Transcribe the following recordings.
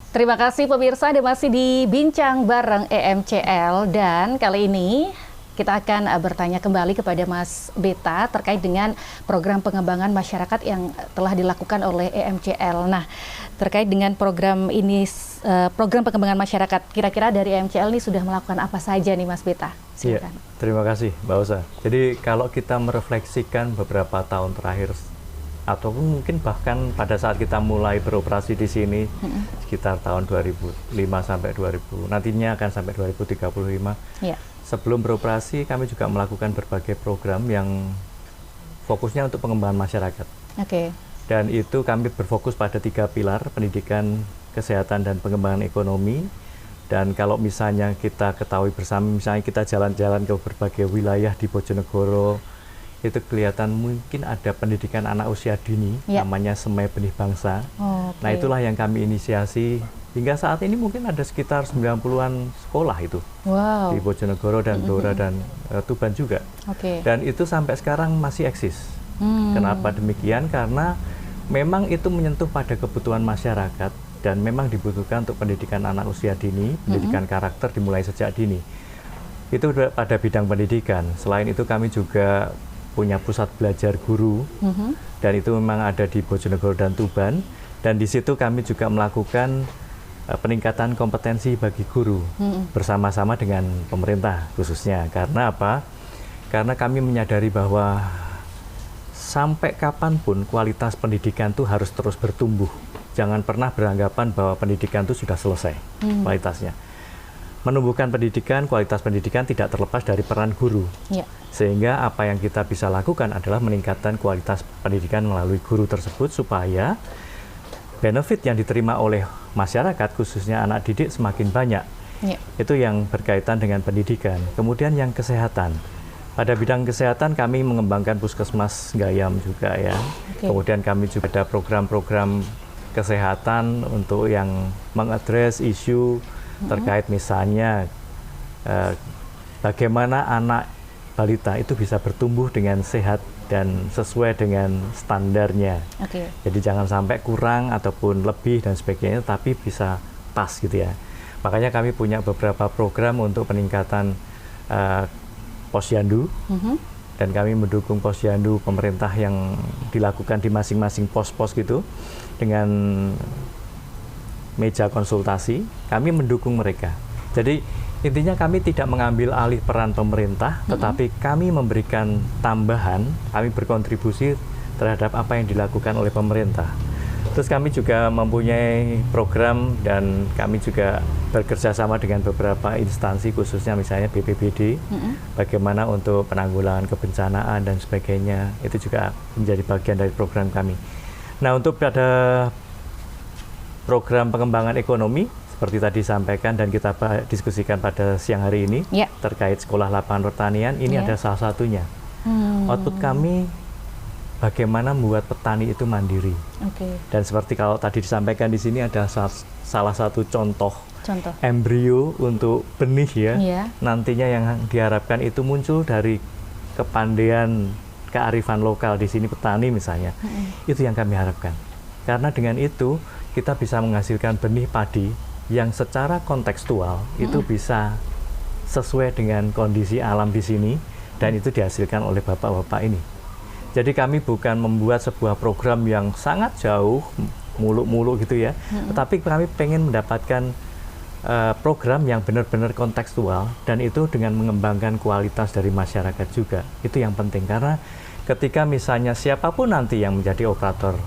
Terima kasih pemirsa, Anda masih di Bincang bareng EMCL dan kali ini kita akan bertanya kembali kepada Mas Beta terkait dengan program pengembangan masyarakat yang telah dilakukan oleh EMCL. Nah, terkait dengan program ini, program pengembangan masyarakat, kira-kira dari EMCL ini sudah melakukan apa saja nih Mas Beta? Iya, terima kasih Mbak Osa. Jadi kalau kita merefleksikan beberapa tahun terakhir, ataupun mungkin bahkan pada saat kita mulai beroperasi di sini sekitar tahun 2005 sampai 2000, nantinya akan sampai 2035. Ya. Sebelum beroperasi kami juga melakukan berbagai program yang fokusnya untuk pengembangan masyarakat. Oke. Dan itu kami berfokus pada 3 pilar, pendidikan, kesehatan, dan pengembangan ekonomi. Dan kalau misalnya kita ketahui bersama, misalnya kita jalan-jalan ke berbagai wilayah di Bojonegoro, itu kelihatan mungkin ada pendidikan anak usia dini, namanya Semai Benih Bangsa. Nah, itulah yang kami inisiasi. Hingga saat ini mungkin ada sekitar 90-an sekolah itu di Bojonegoro dan Blora dan Tuban juga. Dan itu sampai sekarang masih eksis. Kenapa demikian? Karena memang itu menyentuh pada kebutuhan masyarakat dan memang dibutuhkan untuk pendidikan anak usia dini, pendidikan karakter dimulai sejak dini. Itu pada bidang pendidikan. Selain itu kami juga punya pusat belajar guru, dan itu memang ada di Bojonegoro dan Tuban, dan di situ kami juga melakukan peningkatan kompetensi bagi guru bersama-sama dengan pemerintah khususnya. Karena apa? Karena kami menyadari bahwa sampai kapanpun kualitas pendidikan itu harus terus bertumbuh. Jangan pernah beranggapan bahwa pendidikan itu sudah selesai kualitasnya. Menumbuhkan pendidikan, kualitas pendidikan tidak terlepas dari peran guru. Sehingga apa yang kita bisa lakukan adalah meningkatkan kualitas pendidikan melalui guru tersebut supaya benefit yang diterima oleh masyarakat, khususnya anak didik, semakin banyak. Itu yang berkaitan dengan pendidikan. Kemudian yang kesehatan. Pada bidang kesehatan kami mengembangkan puskesmas Gayam juga ya. Kemudian kami juga ada program-program kesehatan untuk yang mengadres isu terkait misalnya bagaimana anak balita itu bisa bertumbuh dengan sehat dan sesuai dengan standarnya. Jadi jangan sampai kurang ataupun lebih dan sebagainya, tapi bisa pas gitu ya. Makanya kami punya beberapa program untuk peningkatan posyandu, dan kami mendukung posyandu pemerintah yang dilakukan di masing-masing pos-pos gitu dengan meja konsultasi, kami mendukung mereka. Jadi intinya kami tidak mengambil alih peran pemerintah, tetapi kami memberikan tambahan, kami berkontribusi terhadap apa yang dilakukan oleh pemerintah. Terus kami juga mempunyai program dan kami juga bekerja sama dengan beberapa instansi, khususnya misalnya BPBD, bagaimana untuk penanggulangan kebencanaan dan sebagainya, itu juga menjadi bagian dari program kami. Nah, untuk pada program pengembangan ekonomi, seperti tadi sampaikan dan kita diskusikan pada siang hari ini, terkait sekolah lapangan pertanian, ini ada salah satunya. Output kami, bagaimana membuat petani itu mandiri. Dan seperti kalau tadi disampaikan di sini ada salah satu contoh embrio untuk benih ya. Nantinya yang diharapkan itu muncul dari kepandaian kearifan lokal di sini petani misalnya. Itu yang kami harapkan. Karena dengan itu kita bisa menghasilkan benih padi yang secara kontekstual itu bisa sesuai dengan kondisi alam di sini, dan itu dihasilkan oleh bapak-bapak ini. Jadi kami bukan membuat sebuah program yang sangat jauh, muluk-muluk gitu ya, tetapi kami pengen mendapatkan program yang benar-benar kontekstual, dan itu dengan mengembangkan kualitas dari masyarakat juga. Itu yang penting, karena ketika misalnya siapapun nanti yang menjadi operator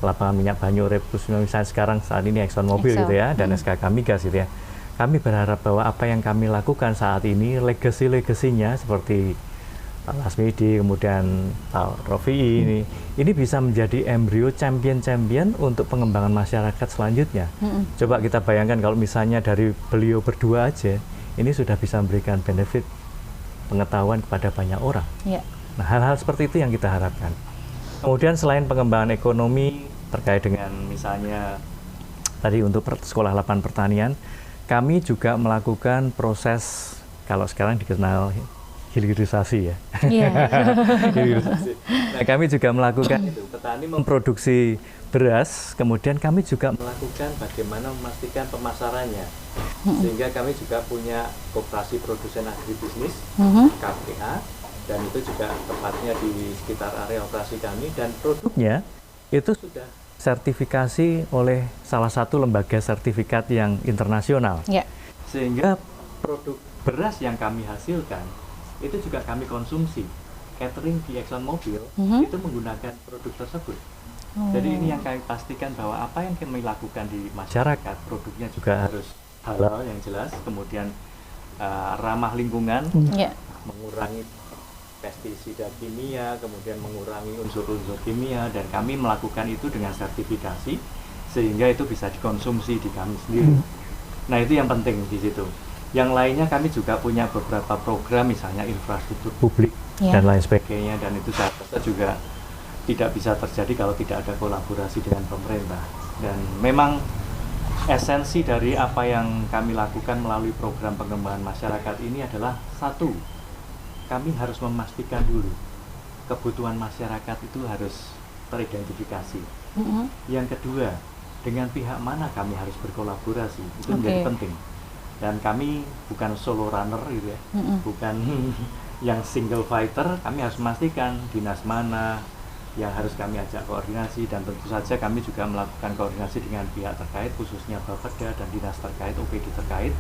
lapangan minyak Banyu Urip, misalnya sekarang saat ini Exxon Mobil gitu ya, dan SKK Migas gitu ya, kami berharap bahwa apa yang kami lakukan saat ini, legasi-legasinya seperti Pak Lasmidi, kemudian Pak Rofi'i ini bisa menjadi embrio champion-champion untuk pengembangan masyarakat selanjutnya. Coba kita bayangkan kalau misalnya dari beliau berdua aja, ini sudah bisa memberikan benefit pengetahuan kepada banyak orang. Nah, hal-hal seperti itu yang kita harapkan. Kemudian selain pengembangan ekonomi terkait dengan misalnya tadi untuk sekolah lapangan pertanian, kami juga melakukan proses, kalau sekarang dikenal hilirisasi ya. Iya. Hilirisasi. Nah, kami juga melakukan itu. Petani memproduksi beras, kemudian kami juga melakukan bagaimana memastikan pemasarannya. Sehingga kami juga punya Koperasi Produsen Agribisnis, KPA, dan itu juga tepatnya di sekitar area operasi kami, dan produknya itu sudah sertifikasi oleh salah satu lembaga sertifikat yang internasional. Ya. Sehingga produk beras yang kami hasilkan itu juga kami konsumsi. Catering di ExxonMobil itu menggunakan produk tersebut. Jadi ini yang kami pastikan bahwa apa yang kami lakukan di masyarakat, produknya juga harus halal yang jelas, kemudian ramah lingkungan, mengurangi pestisida kimia, kemudian mengurangi unsur-unsur kimia, dan kami melakukan itu dengan sertifikasi sehingga itu bisa dikonsumsi di kami sendiri. Nah, itu yang penting di situ. Yang lainnya kami juga punya beberapa program, misalnya infrastruktur publik dan lain sebagainya, dan itu saya rasa juga tidak bisa terjadi kalau tidak ada kolaborasi dengan pemerintah. Dan memang esensi dari apa yang kami lakukan melalui program pengembangan masyarakat ini adalah satu, kami harus memastikan dulu kebutuhan masyarakat itu harus teridentifikasi. Yang kedua, dengan pihak mana kami harus berkolaborasi, itu menjadi penting. Dan kami bukan solo runner gitu ya, bukan yang single fighter. Kami harus memastikan dinas mana yang harus kami ajak koordinasi, dan tentu saja kami juga melakukan koordinasi dengan pihak terkait, khususnya Bapeda dan dinas terkait, OPD terkait,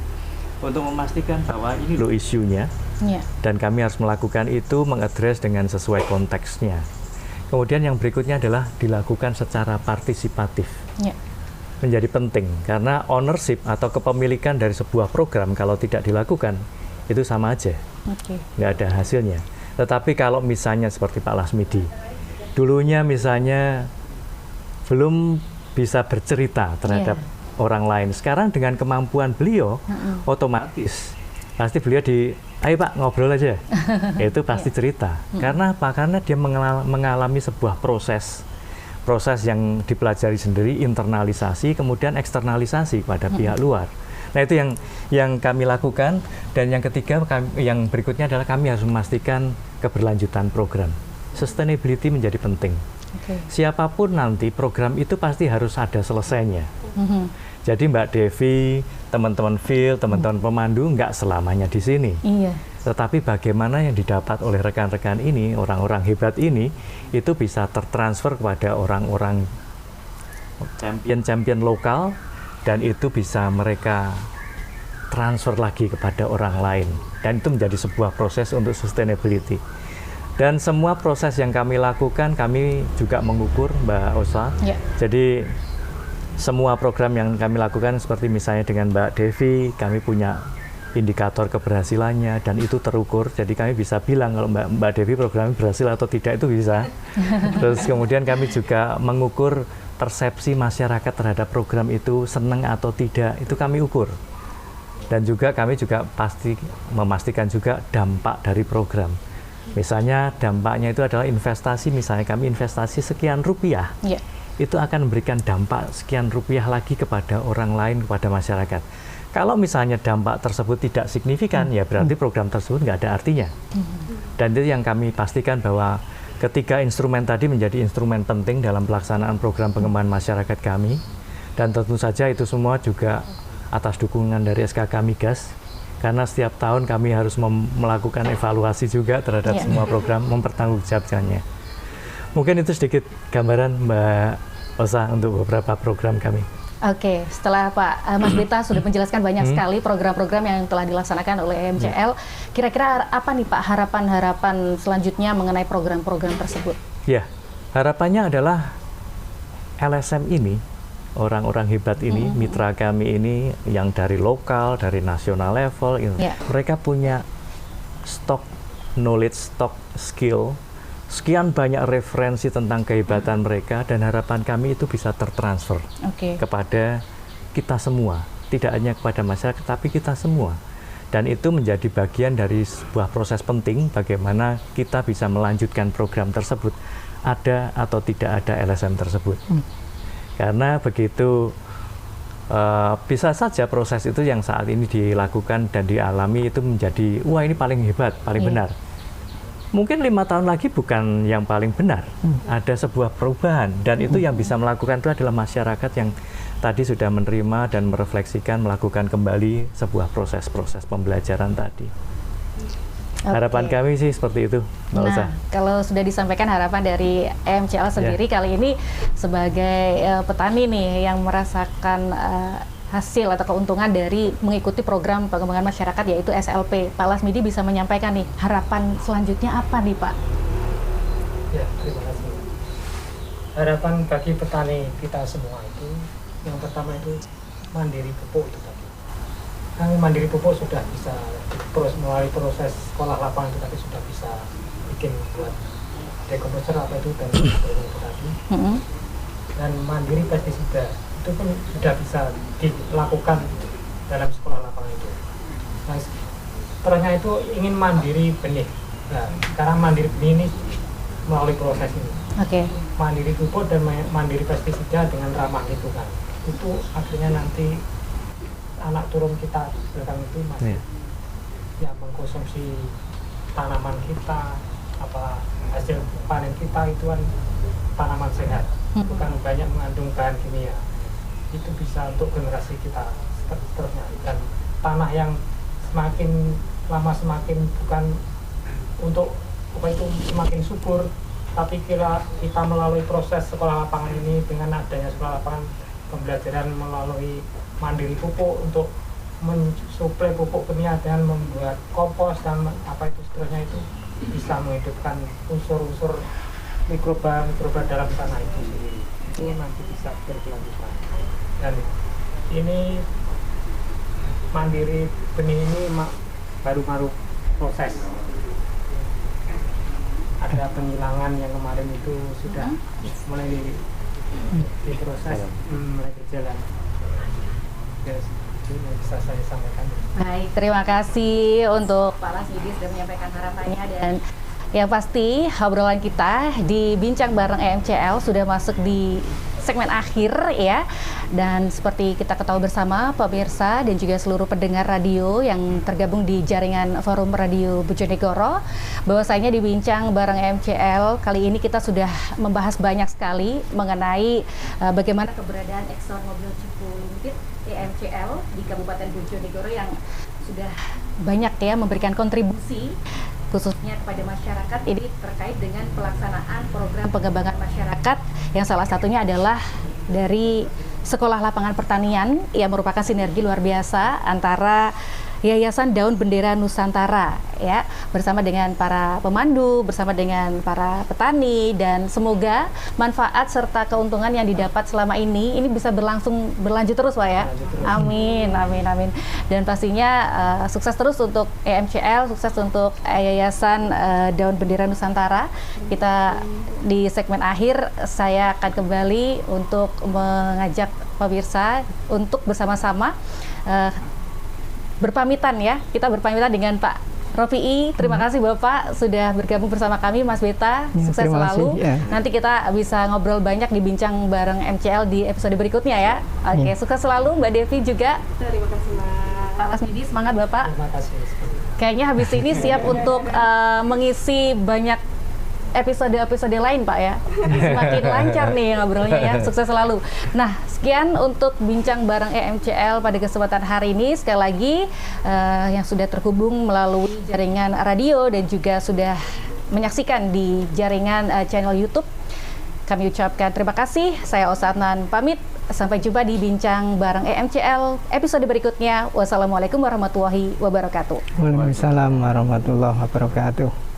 untuk memastikan bahwa ini loh isunya, dan kami harus melakukan itu mengadres dengan sesuai konteksnya. Kemudian yang berikutnya adalah dilakukan secara partisipatif. Menjadi penting, karena ownership atau kepemilikan dari sebuah program kalau tidak dilakukan, itu sama aja, nggak ada hasilnya. Tetapi kalau misalnya seperti Pak Lasmidi, dulunya misalnya belum bisa bercerita terhadap orang lain. Sekarang dengan kemampuan beliau, otomatis pasti beliau ayo Pak ngobrol aja. Itu pasti cerita. Karena apa? Karena dia mengalami sebuah proses yang dipelajari sendiri, internalisasi, kemudian eksternalisasi pada pihak luar. Nah, itu yang kami lakukan. Dan yang ketiga, yang berikutnya adalah kami harus memastikan keberlanjutan program. Sustainability menjadi penting. Siapapun nanti program itu pasti harus ada selesainya. Jadi Mbak Devi, teman-teman field, teman-teman pemandu nggak selamanya di sini. Tetapi bagaimana yang didapat oleh rekan-rekan ini, orang-orang hebat ini, itu bisa tertransfer kepada orang-orang champion-champion lokal, dan itu bisa mereka transfer lagi kepada orang lain. Dan itu menjadi sebuah proses untuk sustainability. Dan semua proses yang kami lakukan, kami juga mengukur, Mbak Osa. Jadi semua program yang kami lakukan, seperti misalnya dengan Mbak Devi, kami punya indikator keberhasilannya, dan itu terukur. Jadi kami bisa bilang kalau Mbak Devi programnya berhasil atau tidak, itu bisa. Terus kemudian kami juga mengukur persepsi masyarakat terhadap program itu, senang atau tidak, itu kami ukur. Dan juga kami juga pasti memastikan juga dampak dari program. Misalnya dampaknya itu adalah investasi, misalnya kami investasi sekian rupiah, itu akan memberikan dampak sekian rupiah lagi kepada orang lain, kepada masyarakat. Kalau misalnya dampak tersebut tidak signifikan, ya berarti program tersebut nggak ada artinya. Dan itu yang kami pastikan bahwa ketiga instrumen tadi menjadi instrumen penting dalam pelaksanaan program pengembangan masyarakat kami. Dan tentu saja itu semua juga atas dukungan dari SKK Migas, karena setiap tahun kami harus melakukan evaluasi juga terhadap semua program, mempertanggungjawabkannya. Mungkin itu sedikit gambaran Mbak Osa untuk beberapa program kami. Oke, setelah Mas Beta sudah menjelaskan banyak sekali program-program yang telah dilaksanakan oleh EMCL, kira-kira apa nih Pak harapan-harapan selanjutnya mengenai program-program tersebut? Ya, harapannya adalah LSM ini, orang-orang hebat ini, mitra kami ini yang dari lokal, dari nasional level, mereka punya stok knowledge, stok skill, sekian banyak referensi tentang kehebatan mereka, dan harapan kami itu bisa tertransfer kepada kita semua, tidak hanya kepada masyarakat, tapi kita semua. Dan itu menjadi bagian dari sebuah proses penting bagaimana kita bisa melanjutkan program tersebut, ada atau tidak ada LSM tersebut. Karena begitu bisa saja proses itu yang saat ini dilakukan dan dialami itu menjadi wah ini paling hebat, paling benar. Mungkin 5 tahun lagi bukan yang paling benar, ada sebuah perubahan dan itu yang bisa melakukan itu adalah masyarakat yang tadi sudah menerima dan merefleksikan, melakukan kembali sebuah proses-proses pembelajaran tadi. Harapan kami sih seperti itu, Mbak Usa. Kalau sudah disampaikan harapan dari EMCL sendiri kali ini sebagai petani nih yang merasakan hasil atau keuntungan dari mengikuti program pengembangan masyarakat yaitu SLP. Pak Lasmidi bisa menyampaikan nih harapan selanjutnya apa nih Pak? Ya, terima kasih. Harapan bagi petani kita semua itu yang pertama itu mandiri pupuk itu tadi. Kami mandiri pupuk sudah bisa melalui proses sekolah lapangan itu tadi sudah bisa bikin buat dekomposer apa itu dan tadi. Dan mandiri pestisida itu pun sudah bisa dilakukan dalam sekolah lapangan itu. Nah, setelahnya itu ingin mandiri benih. Nah, sekarang mandiri benih ini melalui proses ini. Mandiri pupuk dan mandiri pestisida dengan ramah lingkungan. Itu akhirnya nanti anak turun kita belakang itu masih yang mengkonsumsi tanaman kita, apa hasil panen kita itu kan tanaman sehat, bukan banyak mengandung bahan kimia. Itu bisa untuk generasi kita seterusnya, dan tanah yang semakin lama semakin bukan untuk apa itu semakin subur, tapi kita melalui proses sekolah lapangan ini dengan adanya sekolah lapangan pembelajaran melalui mandiri pupuk untuk mensuplai pupuk kimia dan membuat kompos dan apa itu seterusnya itu bisa menghidupkan unsur-unsur mikroba dalam tanah itu sendiri. Itu nanti bisa berkelanjutan. Dan ini mandiri benih ini baru proses. Ada penghilangan yang kemarin itu sudah mulai diproses, mulai berjalan. Yes, itu yang bisa saya sampaikan. Baik, terima kasih untuk Pak Lasmidi sudah menyampaikan harapannya, dan yang pasti obrolan kita di Bincang Bareng EMCL sudah masuk di segmen akhir ya. Dan seperti kita ketahui bersama pemirsa dan juga seluruh pendengar radio yang tergabung di jaringan Forum Radio Bojonegoro, bahwasanya di Bincang Bareng EMCL kali ini kita sudah membahas banyak sekali mengenai bagaimana keberadaan Exxon Mobil Cepu Limited EMCL di Kabupaten Bojonegoro yang sudah banyak ya memberikan kontribusi khususnya kepada masyarakat ini terkait dengan pelaksanaan program pengembangan masyarakat yang salah satunya adalah dari Sekolah Lapangan Pertanian yang merupakan sinergi luar biasa antara Yayasan Daun Bendera Nusantara ya, bersama dengan para pemandu, bersama dengan para petani, dan semoga manfaat serta keuntungan yang didapat selama ini bisa berlanjut terus Pak ya. Amin, amin, amin. Dan pastinya sukses terus untuk EMCL, sukses untuk Yayasan Daun Bendera Nusantara. Kita di segmen akhir saya akan kembali untuk mengajak pemirsa untuk bersama-sama berpamitan ya. Kita berpamitan dengan Pak Rofi'i. Terima kasih Bapak sudah bergabung bersama kami. Mas Beta, sukses selalu. Nanti kita bisa ngobrol banyak di Bincang Bareng MCL di episode berikutnya ya. Oke, sukses selalu Mbak Devi juga. Terima kasih Pak Lasmidi, semangat Bapak. Terima kasih. Kayaknya habis ini siap untuk mengisi banyak episode lain Pak ya. Semakin lancar nih ngobrolnya ya. Sukses selalu. Nah, sekian untuk Bincang Bareng EMCL pada kesempatan hari ini. Sekali lagi yang sudah terhubung melalui jaringan radio dan juga sudah menyaksikan di jaringan channel YouTube, kami ucapkan terima kasih. Saya Osatnan pamit. Sampai jumpa di Bincang Bareng EMCL episode berikutnya. Wassalamualaikum warahmatullahi wabarakatuh. Waalaikumsalam warahmatullahi wabarakatuh.